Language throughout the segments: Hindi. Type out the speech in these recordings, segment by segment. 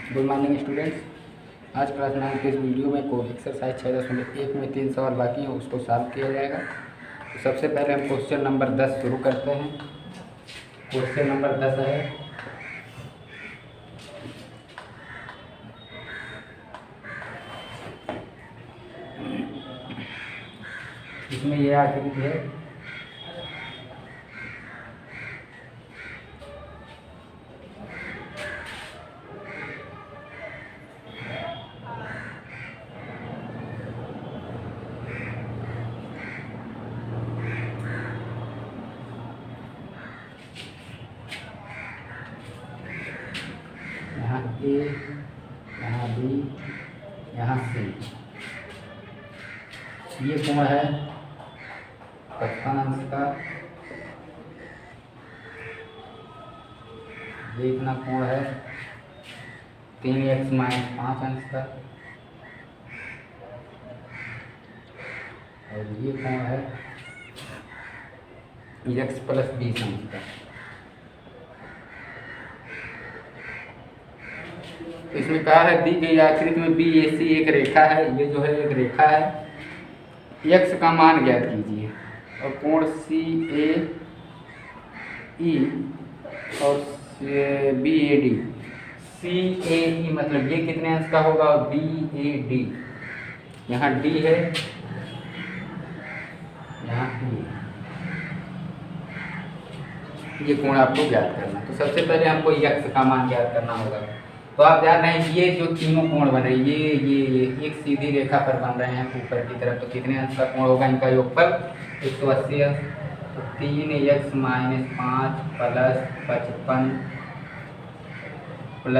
Good morning students. आज क्लास 9 के इस वीडियो में को एक्सरसाइज 6.1 में 3 सवाल बाकी हैं, उसको सॉल्व किया जाएगा। तो सबसे पहले हम क्वेश्चन नंबर 10 शुरू करते हैं। क्वेश्चन नंबर 10 है, इसमें यह आकृति है। यहाँ ए, यहाँ बी, यहाँ सी। ये कोण है 55 अंश का। ये इतना कोण है 3x - 5 अंश का। और ये कोण है x + 20 अंश का। तो इसमें कहा है दी गई आकृति में BAC एक रेखा है। ये जो है एक रेखा है। x का मान ज्ञात कीजिए और कोण CAE और BAD। CAE मतलब ये कितने अंश का होगा और BAD यहाँ D है, यहाँ E। ये कोण आपको ज्ञात करना। तो सबसे पहले हमको x का मान ज्ञात करना होगा। तो आप ध्यान रहे ये जो तीनों कोण बन रहे हैं ये एक सीधी रेखा पर बन रहे हैं ऊपर की तरफ। तो कितने अंश का कोण होगा इनका योगफल 180 अंश। तो 3x - 5 + 55 +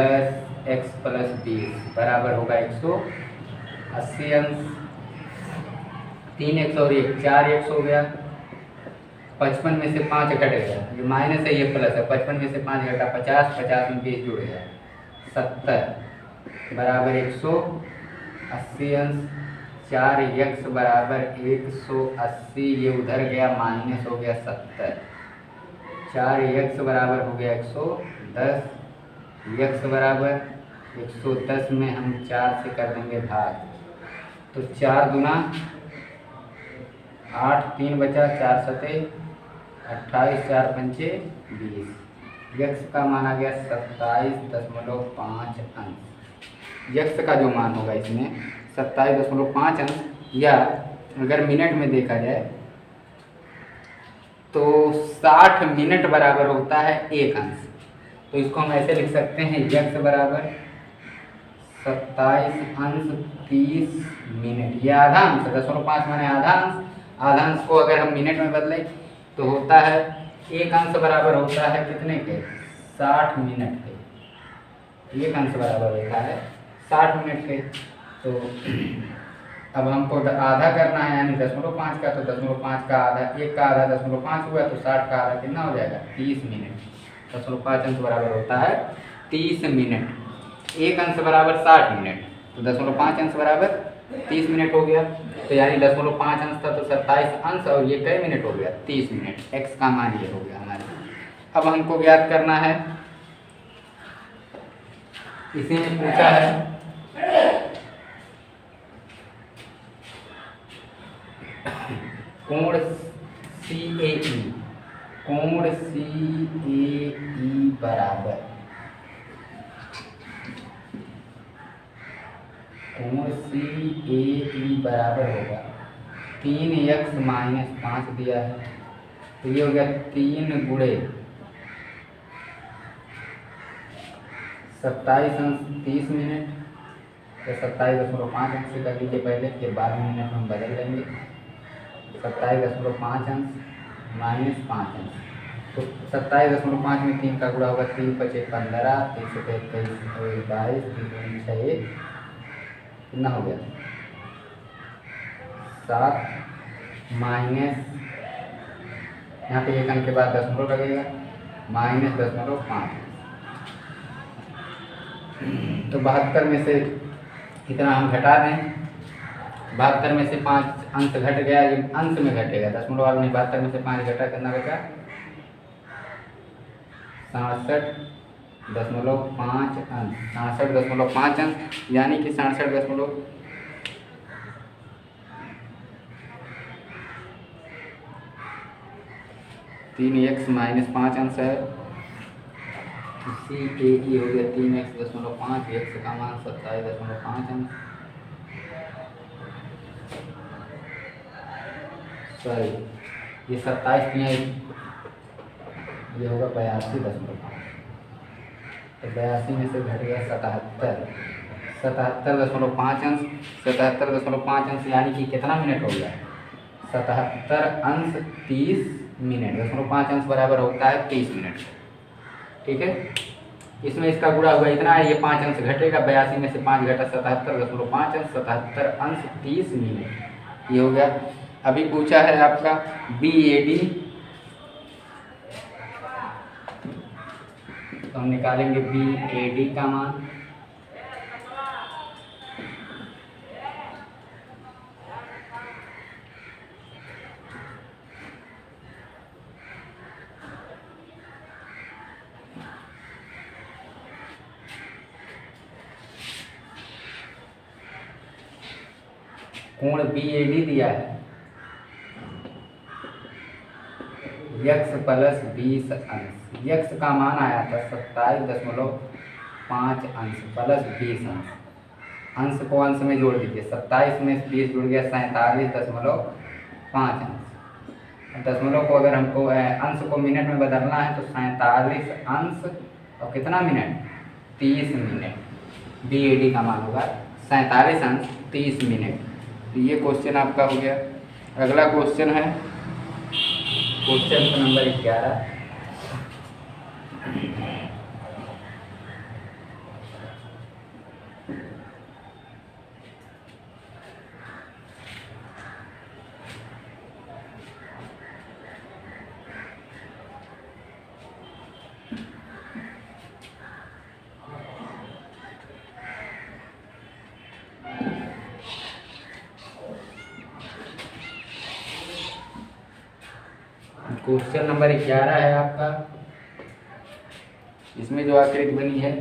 x + 20 बराबर होगा 180 अंश। 3x और 1 4x हो गया। 55 में से 5 घट गया, ये माइनस है ये प्लस है। 55 में से 5 घटा 50, 50 में 20 जुड़ गया 70 बराबर 180 अंश। 4x बराबर 180, ये उधर गया माइनस हो गया 70। 4x बराबर हो गया 110। x बराबर 110 में हम 4 से कर देंगे भाग। तो 4 दूना 8, 3 बचा, 4 सते 28, 4 पंचे 20। x का मान आ गया 27.5 अंश। x का जो मान होगा इसमें 27.5 अंश, या अगर मिनट में देखा जाए तो 60 मिनट बराबर होता है 1 अंश। तो इसको हम ऐसे लिख सकते हैं x बराबर 27 अंश 30 मिनट। ये आधा अंश, 0.5 माने आधा अंश। आधा अंश को अगर हम मिनट में बदलें तो होता है 1 अंश बराबर होता है कितने के 60 मिनट के। 1 अंश बराबर होता है 60 मिनट के। तो अब हमको आधा करना है यानी 0.5 का। तो 0.5 का आधा, 1 का आधा 0.5 हुआ, तो 60 का आधा कितना हो जाएगा 30 मिनट। 0.5 अंश बराबर होता है 30 मिनट। 1 अंश बराबर 60 मिनट, तो 0.5 अंश बराबर 30 मिनट हो गया। तो यानी 0.5 अंश था तो 27 अंश, और ये कई मिनट हो गया 30 मिनट। x का मान ये हो गया हमारे। अब हमको ज्ञात करना है, इसी में पूछा है कोण CAE। कोण CAE बराबर कोण CAE बराबर होगा 3x - 5 दिया है। तो ये हो गया 3 गुणे 27 अंश 30 मिनट। तो 27.5 अंश से कर लीजिए पहले, फिर बाद में मिनट हम बदल लेंगे। 27.5 अंश - 5 अंश। तो 27.5 में 3 का गुणा होगा, 3 × 5 = 15, 3 से 23 22, 3 × 6 कितना हो गया 7 माइनस, यहाँ पे 1 अंक के बाद दशमलव लगेगा, -0.5। तो 72 में से इतना हम घटा दें। 72 में से 5 अंश घट गया, ये अंश में घटेगा, दशमलव वाला नहीं। 72 में से 5 घटा, कितना बचा 67 67.5 अंश, 67.5 अंश, यानी कि 67 3x - 5 अंश है। सी ए ई हो गया 3x.5, x का मान 27.5 अंश, सॉरी ये 27 ये होगा 82.5, तो 82 में से घट गया 77.5 अंश। 77.5 अंश यानी कि कितना मिनट हो गया? 77 अंश 30 मिनट, 0.5 अंश बराबर होता है 30 मिनट। ठीक है, इसमें इसका गुणा हुआ इतना है, ये 5 अंश घटेगा, 82 में से 5 घटा 77.5 अंश, 77 अंश 30 मिनट, ये हो गया। अभी पूछा है आपका BAD, तो हम निकालेंगे BAD का मान। कोण BAD दिया है x + 20 अंश, x का मान आया था 27.5 अंश प्लस 20 अंश, अंश को अंश में जोड़ दीजिए, 27 में 20 जुड़ गया 47.5 अंश। दशमलव को अगर हमको अंश को मिनट में बदलना है तो 47 अंश और कितना मिनट? 30 मिनट। BAD का मान होगा 47 अंश 30 मिनट। तो ये क्वेश्चन आपका हो गया। अगला क्वेश्चन है क्वेश्चन नंबर 11। क्वेश्चन नंबर 11 है आपका। इसमें जो आकृति बनी है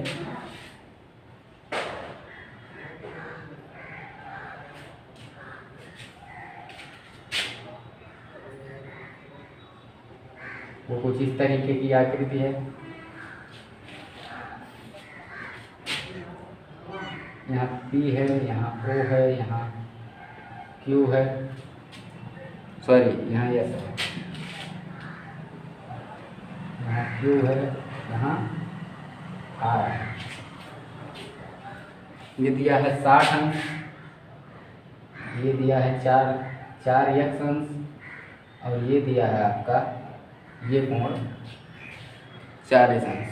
वो कुछ इस तरीके की आकृति है। यहाँ P है, यहाँ O है, यहाँ Q है, सॉरी यहाँ S है, यहाँ Q है, यहाँ R है। ये दिया है 60 अंश, ये दिया है 4 x अंश, और ये दिया है आपका ये कोण 40 अंश।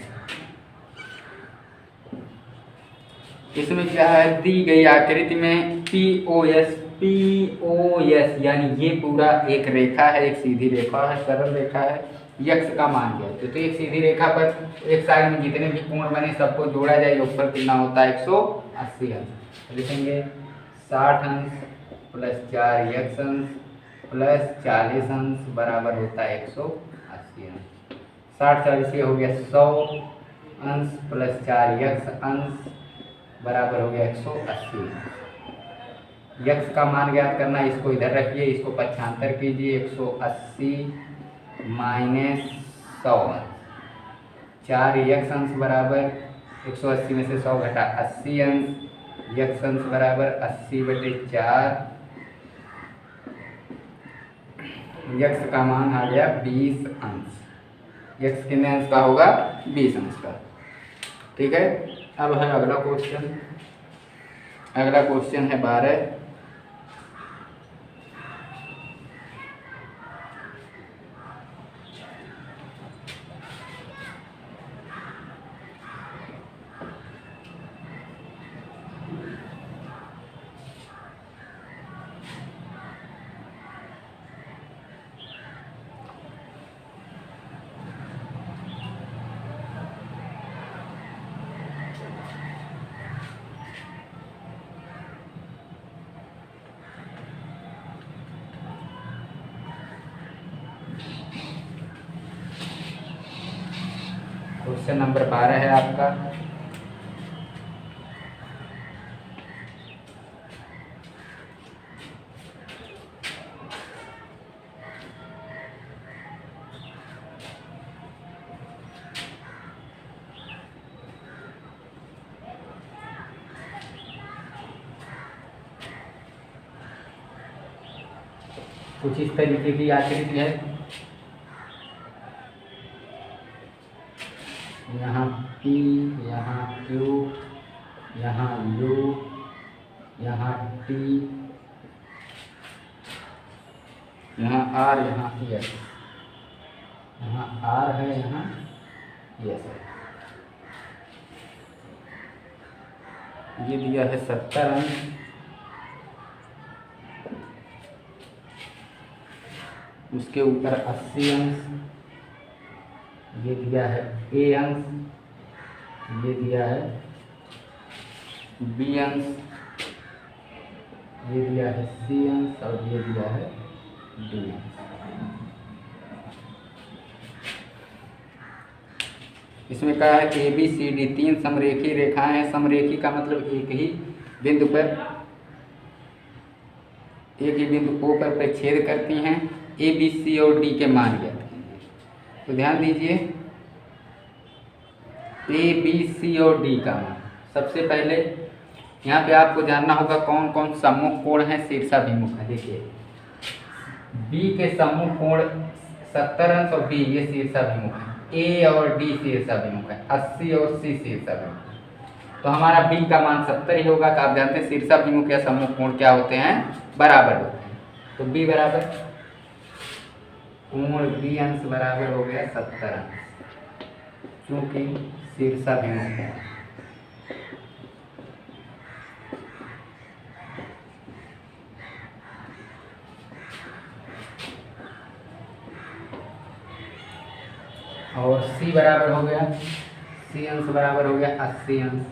इसमें क्या है, दी गई आकृति में POS यानी ये पूरा एक रेखा है, एक सीधी रेखा है, सरल रेखा है। यक्स का मान दिया तो एक सीधी रेखा पर एक साइड में जितने भी कोण बने सबको जोड़ा जाए, योगफल कितना होता है? 180 अंश। लिखेंगे 60 अंश प्लस 4 x अंश प्लस 40 अंश बराबर होता है 180 अंश। 60 40 ये हो गया 100 अंश प्लस 4 x अंश बराबर हो गया 180। यक्स का मान ज्ञात करना, इसको इधर रखिए, इसको पक्षांतर कीजिए, 180 माइनस 100 अंश, 4 x अंश बराबर 180 में से 100 घटा 80 अंश, x अंश बराबर 80/4, x का मान आ गया 20 अंश। x कितने अंश का होगा? 20 अंश का। ठीक है, अब है अगला क्वेश्चन। अगला क्वेश्चन है 12। क्वेश्चन नंबर 12 है आपका। कुछ इस तरीके की आकृति है, यहाँ P, यहाँ Q, यहाँ U, यहाँ T, यहाँ R, यहाँ S, यहाँ R है, यहाँ S है। ये दिया है 70 अंक, उसके ऊपर 80 अंश, ये दिया है A अंश, ये दिया है B अंश, ये दिया है C अंश और ये दिया है D अंश। इसमें कहा है कि ABCD 3 समरेखी रेखाएं हैं। समरेखी का मतलब एक ही बिंदु O पर प्रच्छेद करती हैं। A, B, C और D के मान ज्ञात कीजिए। तो ध्यान दीजिए, A, B, C और D का मान। सबसे पहले यहाँ पे आपको जानना होगा कौन कौन सम्मुख कोण है, शीर्षाभिमुख है। देखिए B के सम्मुख कोण 70 अंश और B ये शीर्षाभिमुख है। A और D शीर्षाभिमुख है, 80 और C शीर्षाभिमुख है। तो हमारा B का मान 70 ही होगा। आप जानते हैं शीर्षाभिमुख या सम्मुख कोण क्या होते हैं, बराबर होते हैं। तो B बराबर कोण B अंश बराबर हो गया 70 अंश, क्योंकि शीर्षाभिमुख है। और C बराबर हो गया, C अंश बराबर हो गया 80 अंश।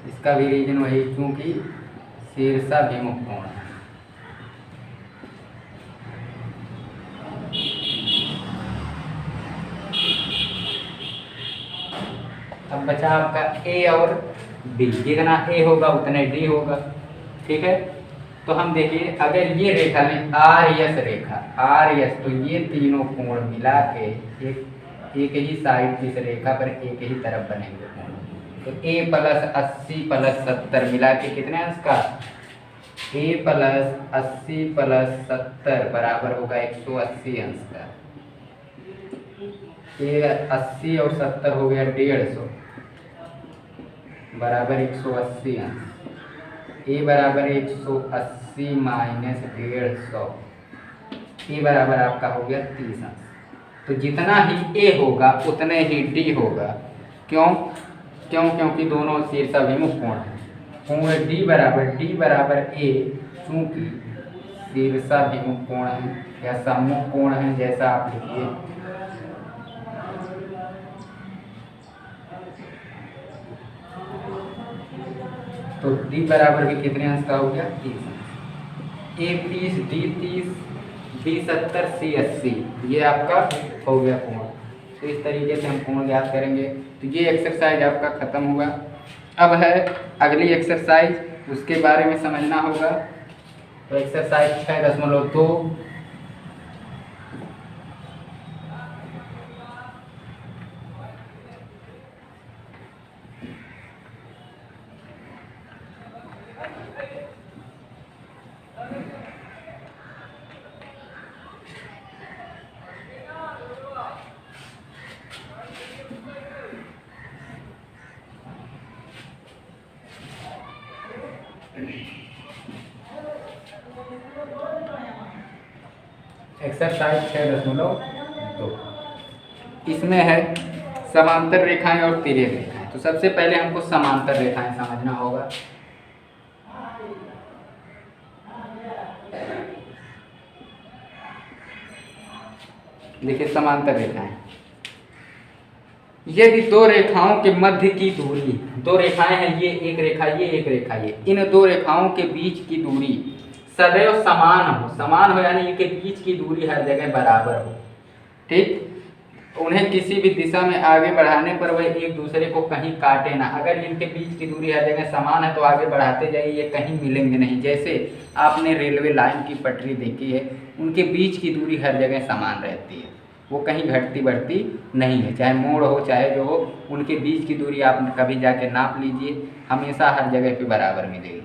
इसका भी रीजन वही, क्योंकि शीर्षाभिमुख कोण है। अब बचा आपका A और B, जितना A होगा उतने D होगा। ठीक है, तो हम देखिए अगर ये रेखा में RS रेखा, RS, तो ये तीनों कोण मिला के एक ही साइड की इस रेखा पर एक ही तरफ बनेंगे कोण। तो A प्लस 80 प्लस 70 मिला के कितने अंश का, A प्लस 80 प्लस 70 बराबर होगा 180 अंश का। ये 80 और 70 हो गया 150 बराबर 180 अंश। A बराबर 180 माइनस 150, A बराबर आपका हो गया 30 अंश। तो जितना ही A होगा उतने ही D होगा। क्योंकि दोनों शीर्षाभिमुख कोण हैं। कोण D बराबर A, चूंकि शीर्षाभिमुख कोण है या सम्मुख कोण है, जैसा आप लिखिए। तो D बराबर भी कितने अंश का हो गया, 30 अंश। A 30, D 30, B 70, C 80, ये आपका हो गया कोण। तो इस तरीके से हम कोण ज्ञात करेंगे। तो ये एक्सरसाइज आपका खत्म हुआ। अब है अगली एक्सरसाइज, उसके बारे में समझना होगा। तो एक्सरसाइज 6.2, एक्सरसाइज 6.2, इसमें है समांतर रेखाएं और तिर्यक रेखाएं। तो सबसे पहले हमको समांतर रेखाएं समझना होगा। देखिए समांतर रेखाएं, यदि दो रेखाओं के मध्य की दूरी, दो रेखाएं हैं, ये एक रेखा, ये एक रेखा, ये इन दो रेखाओं के बीच की दूरी सदैव समान हो यानी इनके बीच की दूरी हर जगह बराबर हो। ठीक, उन्हें किसी भी दिशा में आगे बढ़ाने पर वह एक दूसरे को कहीं काटे ना। अगर इनके बीच की दूरी हर जगह समान है तो आगे बढ़ाते जाइए, ये कहीं मिलेंगे नहीं। जैसे आपने रेलवे लाइन की पटरी देखी है, उनके बीच की दूरी हर जगह समान रहती है, वो कहीं घटती बढ़ती नहीं है। चाहे मोड़ हो चाहे जो हो, उनके बीच की दूरी आप कभी जाके नाप लीजिए, हमेशा हर जगह पे बराबर मिलेगी।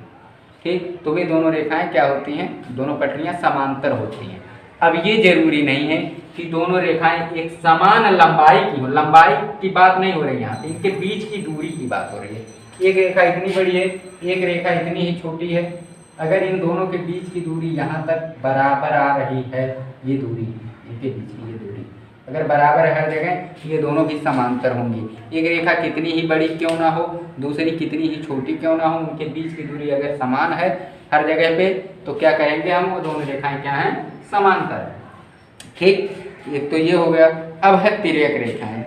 ठीक, तो वे दोनों रेखाएं क्या होती हैं, दोनों पटरियां समांतर होती हैं। अब ये जरूरी नहीं है कि दोनों रेखाएं एक समान लंबाई की हो, लंबाई की बात नहीं हो रही यहाँ पे, इनके बीच की दूरी की बात हो रही है। एक रेखा इतनी बड़ी है, एक रेखा इतनी ही छोटी है, अगर इन दोनों के बीच की दूरी यहाँ तक बराबर आ रही है, ये दूरी इनके बीच की ये दूरी अगर बराबर है हर जगह, ये दोनों भी समांतर होंगी। एक रेखा कितनी ही बड़ी क्यों ना हो, दूसरी कितनी ही छोटी क्यों ना हो, उनके बीच की दूरी अगर समान है हर जगह पे, तो क्या कहेंगे हम, वो दोनों रेखाएं क्या हैं, समांतर। ठीक, एक तो ये हो गया। अब है तिर्यक रेखाएं।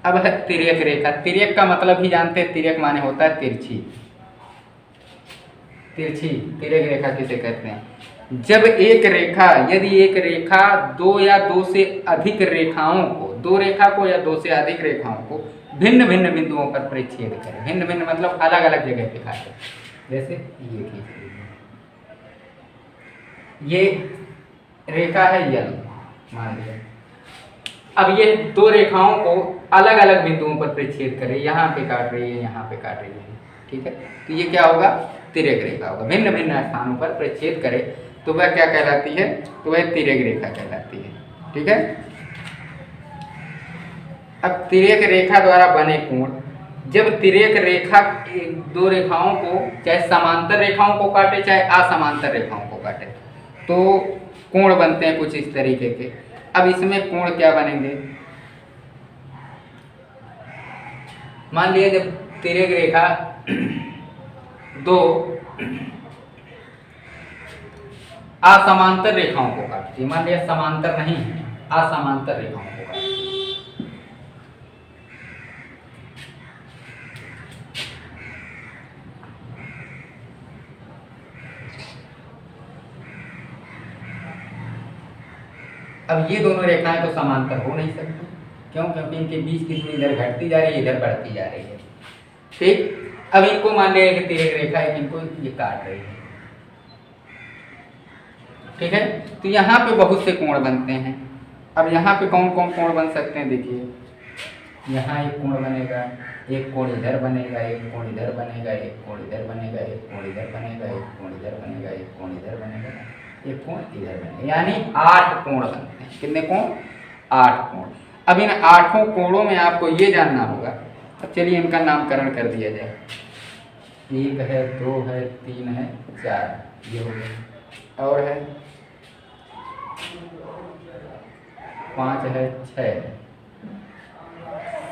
अब है तिर्यक रेखा। तिर्यक का मतलब ही जानते हैं, तिर्यक माने होता है तिरछी। तिरछी तिर्यक रेखा किसे कहते हैं, जब एक रेखा, यदि एक रेखा दो या दो से अधिक रेखाओं को, दो रेखा को या दो से अधिक रेखाओं को भिन्न भिन्न बिंदुओं पर परिच्छेद करे। भिन्न भिन्न मतलब अलग अलग जगह पे काटे। जैसे ये खींच लीजिए, ये रेखा है यल, मान लिया। अब ये दो रेखाओं को अलग अलग बिंदुओं पर परिच्छेद करे, यहाँ पे काट रही है, यहाँ पे काट रही है, ठीक है। तो ये क्या होगा, तिर्यक रेखा होगा। भिन्न भिन्न स्थानों पर परिच्छेद करे तो वह क्या कहलाती है, तो वह तिर्यक रेखा कहलाती है, ठीक है। अब तिर्यक रेखा द्वारा बने कोण, जब तिर्यक रेखा दो रेखाओं को, चाहे समांतर रेखाओं को काटे चाहे असमांतर रेखाओं को काटे, तो कोण बनते हैं कुछ इस तरीके के। अब इसमें कोण क्या बनेंगे, मान लिया जब तिर्यक रेखा दो असमांतर रेखाओं को काटती है, मान लिया समांतर नहीं है, असमांतर रेखाओं को काटती है, अब ये दोनों रेखाएं तो समांतर हो नहीं सकती, क्यों, क्योंकि इनके बीच की दूरी इधर घटती जा रही है, इधर बढ़ती जा रही है। ठीक, अब इनको मान लिया कि तिर्यक रेखा है, इनको ये काट रही है, ठीक है। तो यहाँ पे बहुत से कोण बनते हैं। अब यहाँ पे कौन कौन कोण बन सकते हैं, देखिए यहाँ एक कोण बनेगा, एक कोण इधर बनेगा, एक कोण इधर बनेगा, एक कोण इधर बनेगा, एक कोण इधर बनेगा, एक कोण इधर बनेगा, एक कोण इधर बनेगा, एक कोण इधर बनेगा, यानी 8 कोण बनते हैं। कितने कोण, 8 कोण। अब इन 8 कोणों में आपको ये जानना होगा, अब चलिए इनका नामकरण कर दिया जाए। 1 है, 2 है, 3 है, 4, ये हो गया, और है 5 है, 6 है,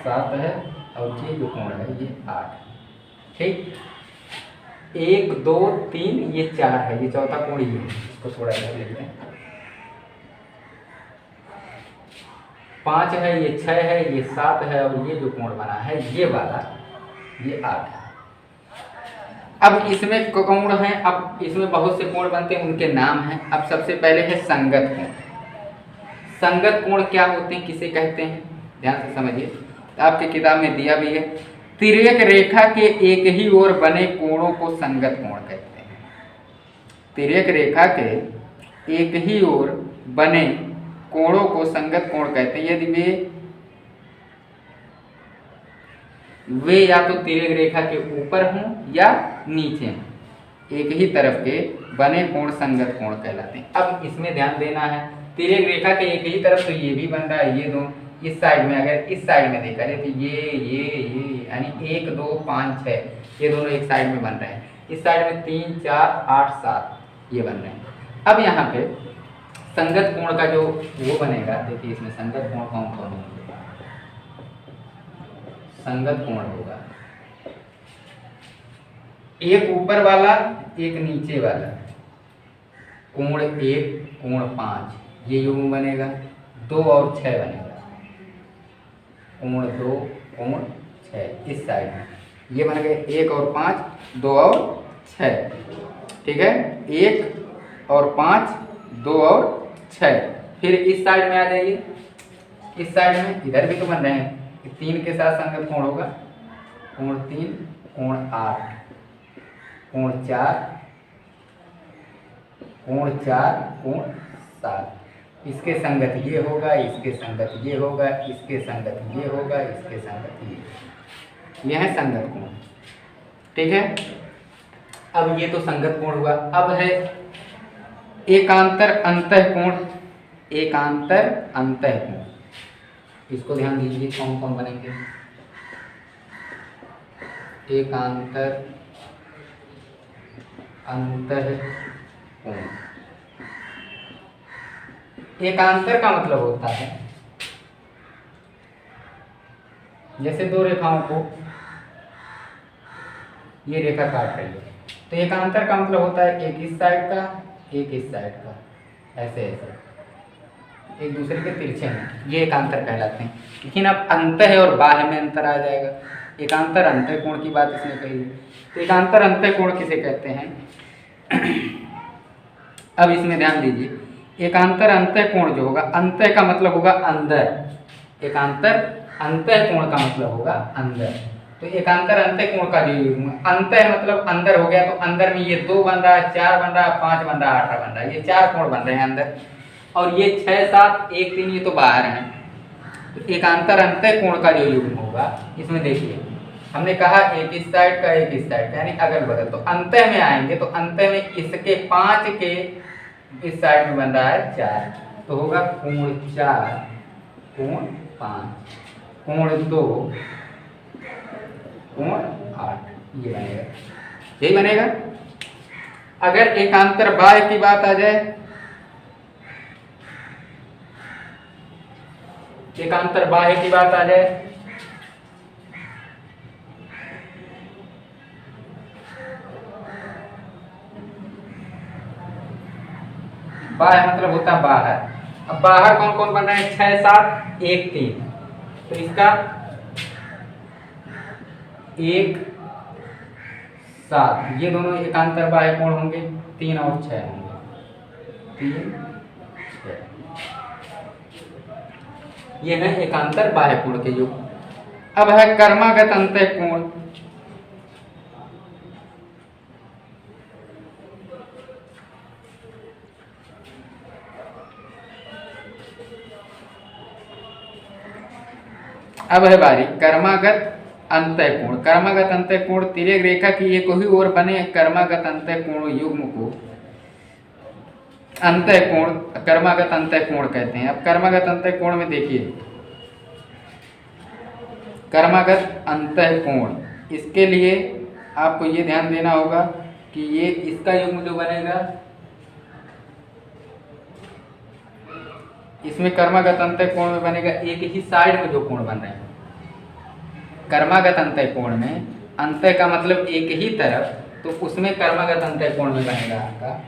7 है, और ये जो कोण है ये 8। ठीक, 1 2 3 ये 4 है, ये चौथा कोण ये है, इसको थोड़ा इधर लेते हैं। 5 है, ये 6 है, ये 7 है, और ये जो कोण बना है ये वाला, ये 8 है। अब इसमें कोण है, अब इसमें बहुत से कोण बनते हैं, उनके नाम हैं। अब सबसे पहले है संगत कोण। संगत कोण क्या होते हैं, किसे कहते हैं, ध्यान से समझिए, आपकी किताब में दिया भी है। तिर्यक रेखा के एक ही ओर बने कोणों को संगत कोण कहते हैं। तिर्यक रेखा के एक ही ओर बने कोणों को संगत कोण कहते हैं, यदि वे या तो तिर्यक रेखा के ऊपर हों या नीचे हों, एक ही तरफ के बने कोण संगत कोण कहलाते हैं। अब इसमें ध्यान देना है, तिर्यक रेखा के एक ही तरफ तो ये भी बन रहा है, ये दो इस साइड में, अगर इस साइड में देखा जाए तो ये यानी 1 2 5 6 ये दोनों एक साइड में बन रहे हैं, इस साइड में 3 4 8 7 ये बन रहे हैं। अब यहाँ पे संगत कोण का जो वो बनेगा, देखिए इसमें संगत कोण कौन कौन होंगे, संगत कोण होगा एक ऊपर वाला, एक नीचे वाला, कोण 1 कोण 5 ये युग्म बनेगा, 2 और 6 बनेगा, कोण 2 कोण 6 इस साइड में ये बन गए 1 और 5 2 और 6, ठीक है। 1 और 5, 2 और 6। फिर इस साइड में आ जाइए, इस साइड में इधर भी तो बन रहे हैं, 3 के साथ संगत कोण होगा, कोण 3, कोण 8, कोण 4, कोण 4, कोण 7। इसके संगत ये होगा, इसके संगत ये होगा, इसके संगत ये होगा, इसके संगत ये है संगत कोण। ठीक है, अब ये तो संगत कोण हुआ। अब है एकांतर अंतः कोण। एकांतर अंतः कोण, इसको ध्यान दीजिए कौन कौन बनेंगे। एकांतर अंतः कोण। एकांतर का मतलब होता है जैसे दो रेखाओं को ये रेखा काट रही है, तो एकांतर का मतलब होता है एक इस साइड का, एक इस साइड का, ऐसे ऐसे एक दूसरे के तिरछे हैं, ये एकांतर कहलाते हैं। लेकिन अब अंतः और बाह्य में अंतर आ जाएगा। एकांतर अंतः कोण की बात इसने कही है, तो एकांतर अंतः कोण किसे कहते हैं? अब इसमें ध्यान दीजिए, एकांतर अंतः कोण जो होगा, अंतः का मतलब होगा अंदर। एकांतर अंतः कोण का मतलब होगा अंदर। तो एकांतर अंतः कोण का जो अंतः मतलब अंदर हो गया, तो अंदर में ये 2 बन रहा है, 4 बन रहा है, 5 बन रहा है, 8 बन रहा है, ये 4 कोण बन रहे हैं अंदर। और ये 6, 7, 1, 3 ये तो बाहर हैं। तो एकांतर अंतः कोण का जो युग्म होगा, इसमें देखिए हमने कहा एक इस साइड का, एक इस साइड का, यानी अगल बगल। तो अंतः में आएंगे तो अंतः में इसके 5 के इस साइड में बन रहा है 4, तो होगा कोण 4, कोण 5, कोण 2, कोण 8, ये बनेगा, यही बनेगा। अगर एकांतर बाह्य की बात आ जाए, एकांतर बाह्य की बात आ जाए, बाह्य मतलब होता है बाहर। अब बाहर कौन कौन बन रहे हैं? 6, 7, 1, 3, तो इसका 1, 7 ये दोनों एकांतर बाह्य कोण होंगे, 3 और 6 होंगे, 3, 6 ये है एकांतर बाह्य कोण के योग। अब है कर्मागत अंतः कोण। अब है बारी कर्मागत अंतः कोण। कर्मागत अंतः कोण तिर्यक रेखा की एक ही ओर बने कर्मागत अंतः कोण युग्म को अंतः कोण, कर्मागत अंतः कोण कहते हैं। अब कर्मागत अंतः कोण में देखिए, कर्मागत अंतः कोण, इसके लिए आपको ये ध्यान देना होगा कि ये इसका युग्म जो बनेगा, इसमें कर्मागत अंतः कोण में बनेगा एक ही साइड में जो कोण बन रहे हैं। कर्मागत अंतः कोण में अंतः का मतलब एक ही तरफ, तो उसमें कर्मागत अंतः कोण में बनेगा आपका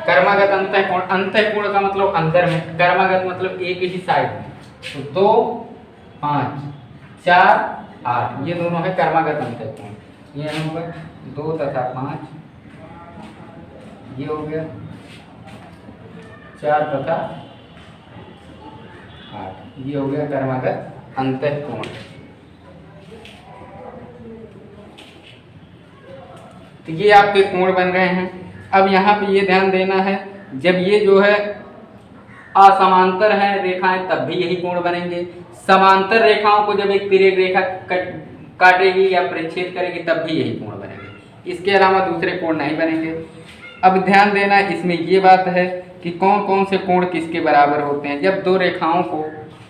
कर्मागत अंतः कोण। अंतः कोण का मतलब अंदर में, कर्मागत मतलब एक ही साइड में, तो 2, 5, 4, 8 ये दोनों है कर्मागत अंतः कोण। ये होगा 2 तथा 5, ये हो गया 4 तथा 8, ये हो गया कर्मागत अंतः कोण। तो ये आपके कोण बन गए हैं। अब यहाँ पे ये ध्यान देना है, जब ये जो है असमांतर है रेखाएं तब भी यही कोण बनेंगे। समांतर रेखाओं को जब एक तिर्यक रेखा काटेगी या परिच्छेद करेगी तब भी यही कोण बनेंगे, इसके अलावा दूसरे कोण नहीं बनेंगे। अब ध्यान देना इसमें ये बात है कि कौन कौन से कोण किसके बराबर होते हैं।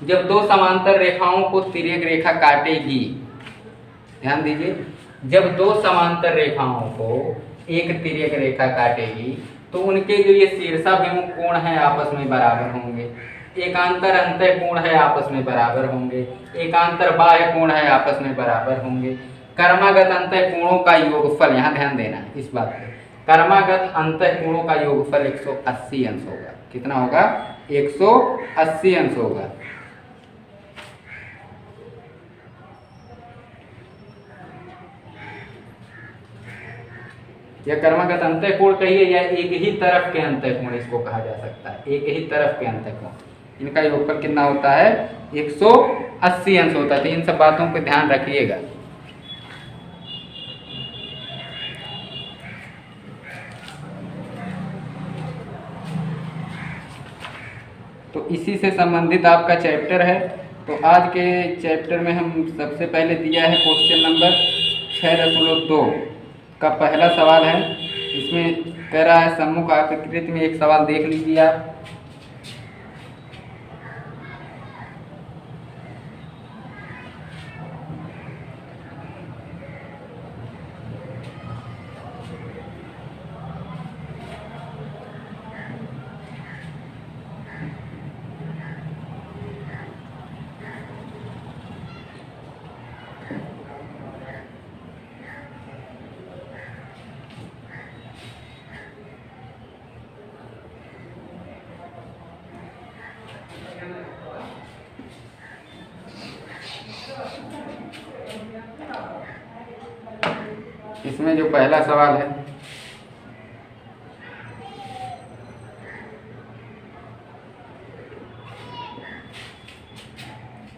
जब दो समांतर रेखाओं को तिर्यक रेखा काटेगी, ध्यान दीजिए, जब 2 समांतर रेखाओं को एक तिर्यक रेखा काटेगी तो उनके जो ये शीर्षाभिमुख कोण है आपस में बराबर होंगे। एकांतर अंतः कोण है आपस में बराबर होंगे, एकांतर बाह्य कोण है आपस में बराबर होंगे। कर्मागत अंतः कोणों का योगफल, यहाँ ध्यान देना है इस बात पे, कर्मागत अंतः कोणों का योगफल 180 अंश होगा। कितना होगा? 180 अंश होगा। या कर्मगत अंतःकोण कहिए या एक ही तरफ के अंतःकोण इसको कहा जा सकता है, एक ही तरफ के अंतःकोण। इनका योगफल कितना होता है? 180 अंश होता है। तो इन सब बातों पे ध्यान रखिएगा। तो इसी से संबंधित आपका चैप्टर है। तो आज के चैप्टर में हम सबसे पहले दिया है क्वेश्चन नंबर 6.2 का पहला सवाल है। इसमें कह रहा है सम्मुख आकृति में एक सवाल देख लीजिए आप। इसमें जो पहला सवाल है,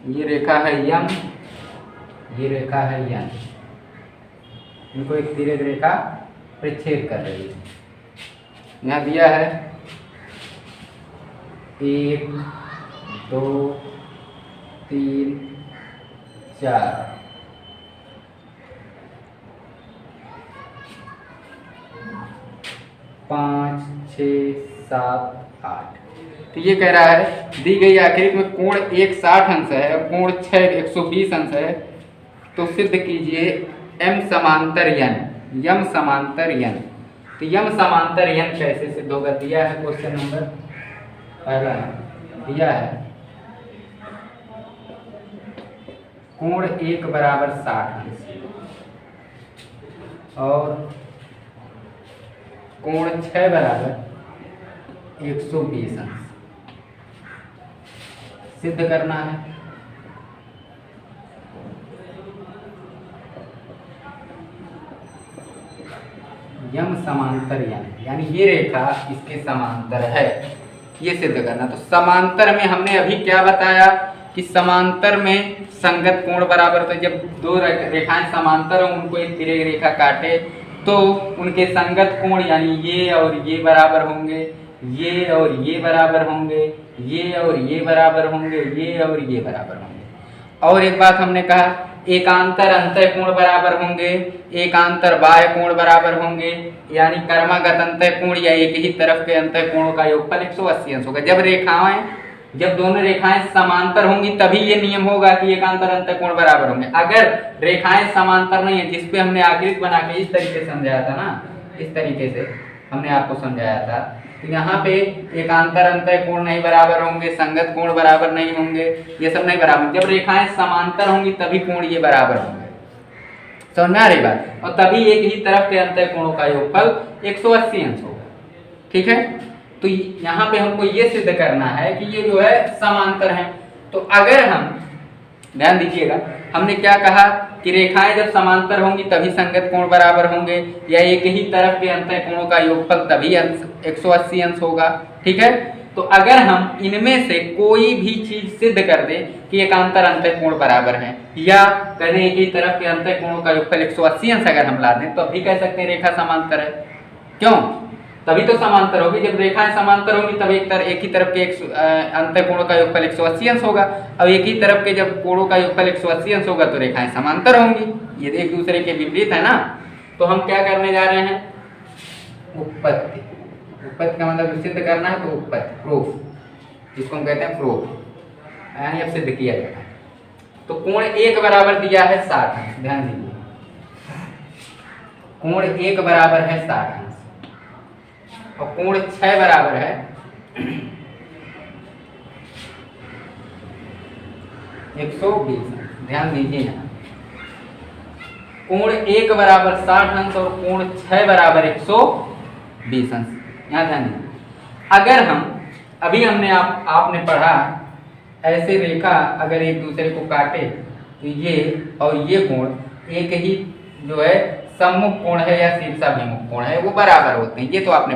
ये रेखा है यम, ये रेखा है यन, इनको एक तिर्यक रेखा परिच्छेद कर रही है। यहाँ दिया है 1 2 3 4 5 6 7 8। तो ये कह रहा है दी गई आकृति में कोण 160 अंश है और कोण 6 120 अंश है। तो सिद्ध कीजिए एम समांतर यन, यम समांतर यन। तो यम समांतर यन कैसे सिद्ध होगा? दिया है क्वेश्चन नंबर पहला, दिया है कोण 1 बराबर 60 अंश और कोण 6 बराबर 120 अंश सिद्ध करना है। यम समांतर यानी ये रेखा इसके समांतर है, ये सिद्ध करना। तो समांतर में हमने अभी क्या बताया कि समांतर में संगत कोण बराबर, तो जब दो रेखाएं समांतर हो उनको एक तिर्यक रेखा काटे तो उनके संगत कोण यानी ये और ये बराबर होंगे, ये और ये बराबर होंगे, ये और ये बराबर होंगे, ये और ये बराबर होंगे। और एक बात हमने कहा एकांतर अंतःकोण बराबर होंगे, एकांतर बाह्य कोण बराबर होंगे, यानी कर्मगत अंतःकोण या एक ही तरफ के अंतःकोणों का योगफल 180 अंश होगा। जब दोनों रेखाएं समांतर होंगी तभी ये नियम होगा कि एकांतर अंतःकोण बराबर होंगे। अगर रेखाएं समांतर नहीं है, जिसपे हमने आकृति बना के इस तरीके से समझाया था ना, इस तरीके से हमने आपको समझाया था, तो यहाँ पे एकांतर अंतःकोण नहीं बराबर होंगे, संगत कोण बराबर नहीं होंगे, ये सब नहीं बराबर। जब रेखाएं समांतर होंगी तभी कोण ये बराबर होंगे। समझ में आ रही बात? और तभी एक ही तरफ के अंतःकोणों का योगफल 180 अंश होगा। ठीक है, तो यहाँ पे हमको ये सिद्ध करना है कि ये जो है समांतर है। तो अगर हम ध्यान दीजिएगा, हमने क्या कहा कि रेखाएं जब समांतर होंगी तभी संगत कोण बराबर होंगे, या एक ही तरफ के अंतःकोणों का योगफल तभी 180 अंश होगा। ठीक है, तो अगर हम इनमें से कोई भी चीज सिद्ध कर दें कि एकांतर अंतःकोण बराबर है, या कह दें एक ही तरफ के अंतःकोणों का योगफल 180 अंश अगर हम ला दें, तो अभी कह सकते हैं रेखा समांतर है। क्यों? तभी तो समांतर होगी। जब रेखाएं समांतर होंगी तब एक ही तरफ के अंतःकोणों का योगफल 180 अंश होगा। अब एक ही तरफ के जब कोणों का योगफल 180 अंश होगा तो रेखाएं समांतर होंगी। ये एक दूसरे के विपरीत है ना। तो हम क्या करने जा रहे हैं? उत्पत्ति। उत्पत्ति का मतलब सिद्ध करना है, तो उत्पत्ति प्रूफ, जिसको हम कहते हैं प्रूफ, यानी अब सिद्ध किया जाता है। तो कोण 1 बराबर दिया है 60 अंश। ध्यान दीजिए, कोण 1 बराबर है 60 अंश और कोण 6 बराबर है 120। ध्यान दीजिए, यहाँ कोण 1 बराबर 60 अंश और कोण 6 बराबर 120 अंश। यहाँ ध्यान दीजिए, अगर हम अभी हमने आपने पढ़ा ऐसे रेखा अगर एक दूसरे को काटे तो ये और ये कोण एक ही जो है सम्मुख कोण है या शीर्षाभिमुख कोण है वो बराबर होते हैं, ये तो आपने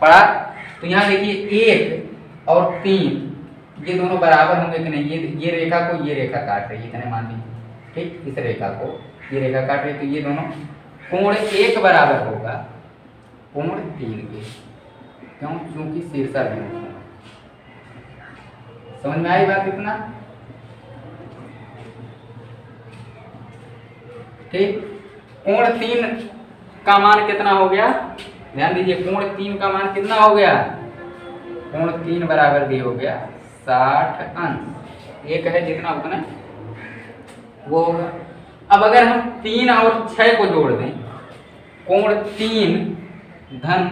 पढ़ा। तो यहाँ देखिए 1 और 3 ये दोनों बराबर होंगे कि नहीं, ये रेखा को ये रेखा काट रही है, इतने मान लीजिए, ठीक, इस रेखा को ये रेखा काट रही है, तो ये दोनों कोण 1 बराबर होगा कोण 3 के, क्यों, क्योंकि शीर्षाभिमुख। समझ में आई बात इतना, ठीक। कोण 3 का मान कितना हो गया, ध्यान दीजिए, कोण 3 का मान कितना हो गया, कोण 3 बराबर भी हो गया 60 अंश, एक है जितना उतना वो होगा। अब अगर हम 3 और 6 को जोड़ दें, कोण 3 धन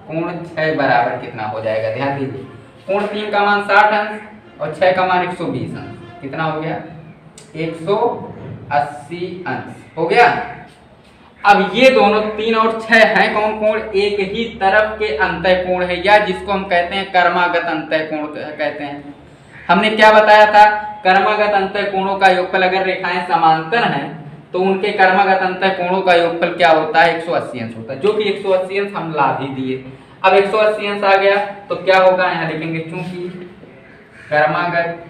कोण 6 बराबर कितना हो जाएगा, ध्यान दीजिए, कोण 3 का मान 60 अंश और 6 का मान 120 अंश, कितना हो गया 180 अंश हो गया। अब ये दोनों 3 और 6 हैं कौन, कोण एक ही तरफ के अंतः कोण है, या जिसको हम कहते हैं कर्मागत अंतः कोण कहते हैं। हमने क्या बताया था, कर्मागत अंतः कोणों का योगफल अगर रेखाएं समांतर हैं तो उनके कर्मागत अंतः कोणों का योगफल क्या होता है, 180 अंश होता है, जो कि 180 अंश हम ला भी दिए। अब 180 अंश आ गया तो क्या होगा, यहाँ लिखेंगे चूंकि कर्मागत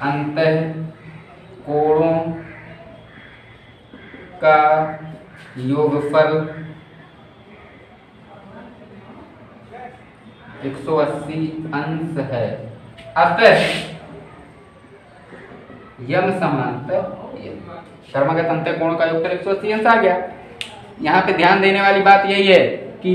अंतः कोणों का योगफल 180 अंश है, अतः यम समांतर कर्मागत अंतः कोणों का योगफल 180 अंश आ गया। यहाँ पे ध्यान देने वाली बात यही है कि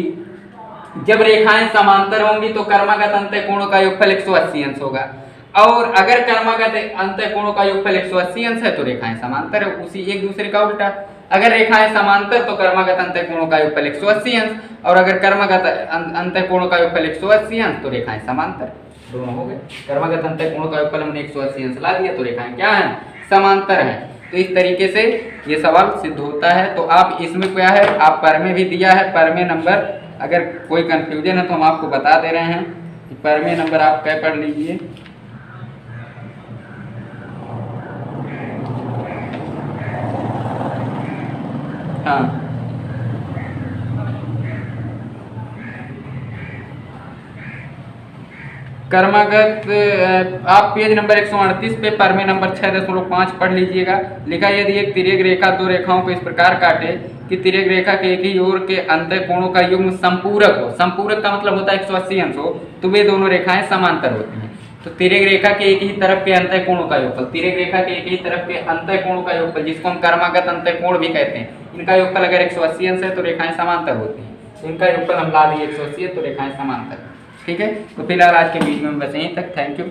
जब रेखाएं समांतर होंगी तो कर्मागत अंतः कोणों का योगफल 180 अंश होगा, और अगर कर्मागत अंतः कोणों का योगफल 180 अंश है तो रेखाएं समांतर है, उसी एक दूसरे का उल्टा। अगर रेखाएं समांतर तो कर्मागत अंतः कोणों का योगफल 180 अंश, और अगर कर्मागत अंतः कोणों का योगफल 180 अंश तो रेखाएं समांतर, दोनों हो गए। कर्मागत अंतः कोणों का योगफल हमने 180 अंश ला दिया तो रेखाएं क्या है, समांतर है। तो इस तरीके से ये सवाल सिद्ध होता है। तो आप इसमें क्या है, आप परमेय भी दिया है, परमेय नंबर, अगर कोई कंफ्यूजन है तो हम आपको बता दे रहे हैं कि परमेय नंबर आप क्या पढ़ लीजिए, हाँ, कर्मागत आप पेज नंबर 138 पे परमेय नंबर 6.5 पढ़ लीजिएगा। लिखा, यदि एक तिर्यक रेखा दो रेखाओं को इस प्रकार काटे कि तिर्यक रेखा के एक ही ओर के अंतः कोणों का युग्म संपूरक हो, संपूरक का मतलब होता है 180 अंश हो, तो वे दोनों रेखाएं समांतर होती हैं। तो तिर्यक रेखा के एक ही तरफ के अंतः कोणों का योगफल, तिर्यक रेखा के एक ही तरफ के अंतः कोणों का योगफल, जिसको हम कर्मागत अंतः कोण भी कहते हैं, इनका योगफल अगर 180 अंश है तो रेखाएं समांतर होती हैं। तो इनका योगफल हम ला दिए 180 है तो रेखाएं समांतर, ठीक है। तो फिलहाल आज के वीडियो में बस यहीं तक, थैंक यू।